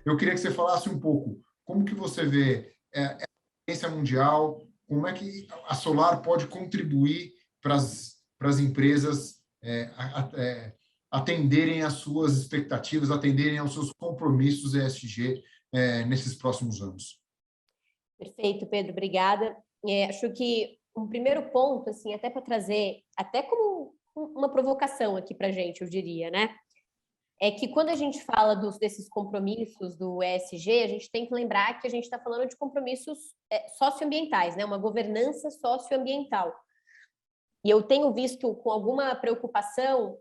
Eu queria que você falasse um pouco como que você vê a tendência mundial, como é que a Solar pode contribuir para as empresas atenderem às suas expectativas, atenderem aos seus compromissos ESG nesses próximos anos. Perfeito, Pedro, obrigada. Acho que um primeiro ponto, assim, até para trazer, até como uma provocação aqui para a gente, eu diria, né? É que quando a gente fala desses compromissos do ESG, a gente tem que lembrar que a gente está falando de compromissos socioambientais, né? Uma governança socioambiental. E eu tenho visto com alguma preocupação,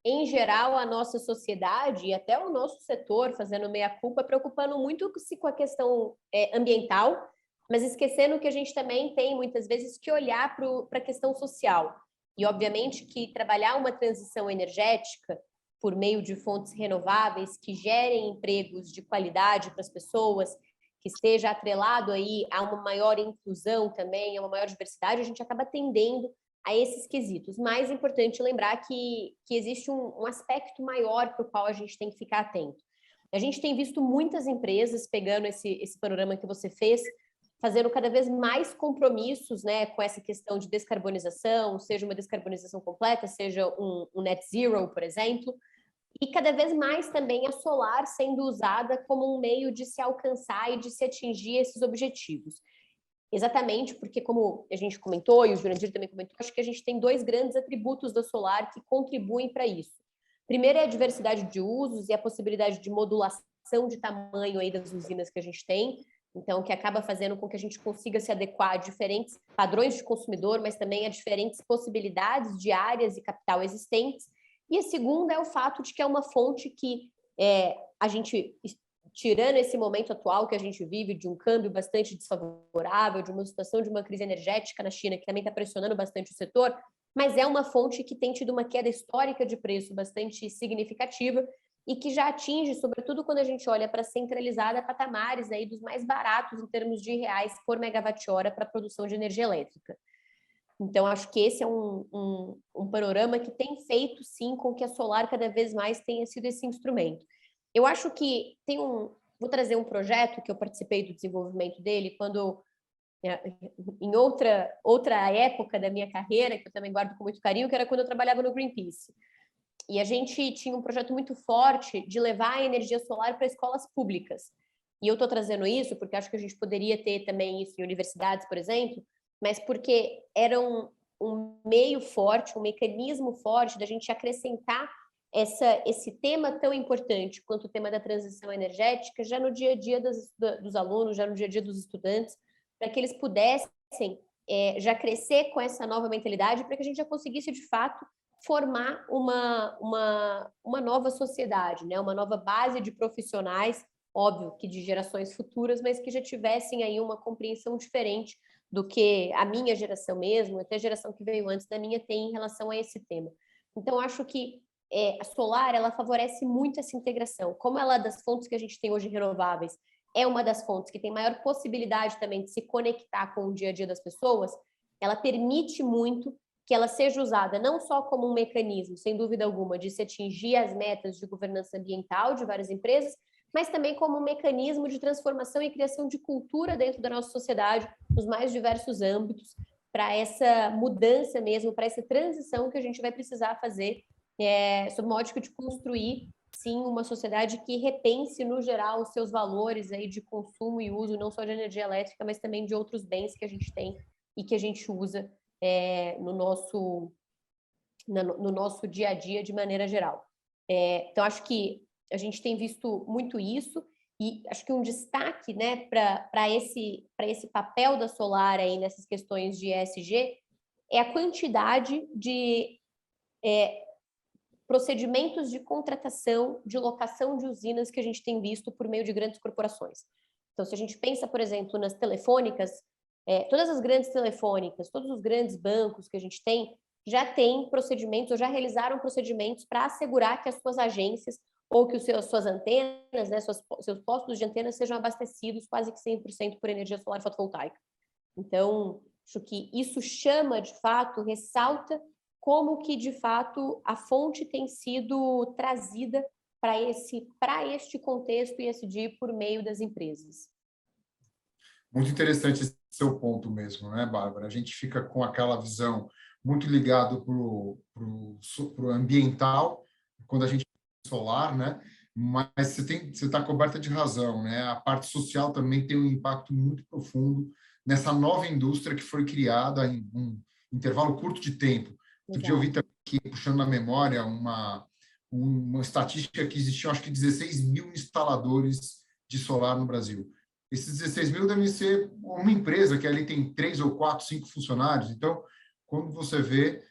em geral, a nossa sociedade e até o nosso setor fazendo meia-culpa, preocupando muito com a questão ambiental, mas esquecendo que a gente também tem, muitas vezes, que olhar para a questão social. E, obviamente, que trabalhar uma transição energética por meio de fontes renováveis que gerem empregos de qualidade para as pessoas, que esteja atrelado aí a uma maior inclusão também, a uma maior diversidade, a gente acaba tendendo a esses quesitos. Mais importante lembrar que existe um aspecto maior para o qual a gente tem que ficar atento. A gente tem visto muitas empresas pegando esse panorama que você fez, fazendo cada vez mais compromissos, né, com essa questão de descarbonização, seja uma descarbonização completa, seja um net zero, por exemplo, e cada vez mais também a solar sendo usada como um meio de se alcançar e de se atingir esses objetivos. Exatamente porque, como a gente comentou, e o Jurandir também comentou, acho que a gente tem dois grandes atributos da solar que contribuem para isso. Primeiro é a diversidade de usos e a possibilidade de modulação de tamanho aí das usinas que a gente tem, então que acaba fazendo com que a gente consiga se adequar a diferentes padrões de consumidor, mas também a diferentes possibilidades de áreas e capital existentes. E a segunda é o fato de que é uma fonte que a gente, tirando esse momento atual que a gente vive, de um câmbio bastante desfavorável, de uma situação de uma crise energética na China, que também está pressionando bastante o setor, mas é uma fonte que tem tido uma queda histórica de preço bastante significativa e que já atinge, sobretudo quando a gente olha para a centralizada, patamares aí dos mais baratos em termos de reais por megawatt-hora para a produção de energia elétrica. Então, acho que esse é um panorama que tem feito, sim, com que a solar cada vez mais tenha sido esse instrumento. Eu acho que vou trazer um projeto que eu participei do desenvolvimento dele quando, em outra época da minha carreira, que eu também guardo com muito carinho, que era quando eu trabalhava no Greenpeace. E a gente tinha um projeto muito forte de levar a energia solar para escolas públicas. E eu estou trazendo isso porque acho que a gente poderia ter também isso em universidades, por exemplo, mas porque era um meio forte, um mecanismo forte da gente acrescentar esse tema tão importante quanto o tema da transição energética já no dia a dia dos alunos, já no dia a dia dos estudantes, para que eles pudessem já crescer com essa nova mentalidade, para que a gente já conseguisse, de fato, formar uma nova sociedade, né? Uma nova base de profissionais, óbvio que de gerações futuras, mas que já tivessem aí uma compreensão diferente do que a minha geração mesmo, até a geração que veio antes da minha tem em relação a esse tema. Então, acho que a solar, ela favorece muito essa integração. Como ela, das fontes que a gente tem hoje renováveis, é uma das fontes que tem maior possibilidade também de se conectar com o dia a dia das pessoas, ela permite muito que ela seja usada não só como um mecanismo, sem dúvida alguma, de se atingir as metas de governança ambiental de várias empresas, mas também como um mecanismo de transformação e criação de cultura dentro da nossa sociedade, nos mais diversos âmbitos, para essa mudança mesmo, para essa transição que a gente vai precisar fazer, sob uma ótica de construir, sim, uma sociedade que repense, no geral, os seus valores aí de consumo e uso, não só de energia elétrica, mas também de outros bens que a gente tem e que a gente usa no nosso dia a dia de maneira geral. Então, acho que a gente tem visto muito isso, e acho que um destaque, né, para esse papel da solar aí nessas questões de ESG é a quantidade de procedimentos de contratação, de locação de usinas que a gente tem visto por meio de grandes corporações. Então, se a gente pensa, por exemplo, nas telefônicas, todas as grandes telefônicas, todos os grandes bancos que a gente tem, já têm procedimentos ou já realizaram procedimentos para assegurar que as suas agências ou que suas antenas, né, seus postos de antenas sejam abastecidos quase que 100% por energia solar fotovoltaica. Então, acho que isso chama, de fato, ressalta como que, de fato, a fonte tem sido trazida para este contexto ESG por meio das empresas? Muito interessante esse seu ponto mesmo, né, Bárbara? A gente fica com aquela visão muito ligado para o ambiental, quando a gente solar, né? Mas você está coberta de razão, né? A parte social também tem um impacto muito profundo nessa nova indústria que foi criada em um intervalo curto de tempo. Outro dia eu vi aqui, puxando na memória, uma estatística que existiam, acho que 16 mil instaladores de solar no Brasil. Esses 16 mil devem ser uma empresa que ali tem 3 ou 4, 5 funcionários. Então, quando você vê,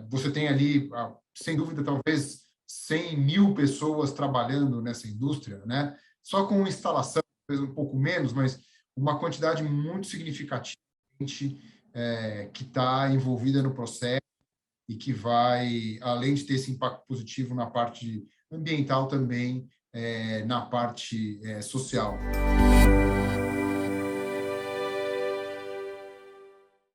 você tem ali, sem dúvida, talvez 100 mil pessoas trabalhando nessa indústria, né? Só com instalação, talvez um pouco menos, mas uma quantidade muito significativa que está envolvida no processo e que vai, além de ter esse impacto positivo na parte ambiental, também na parte social.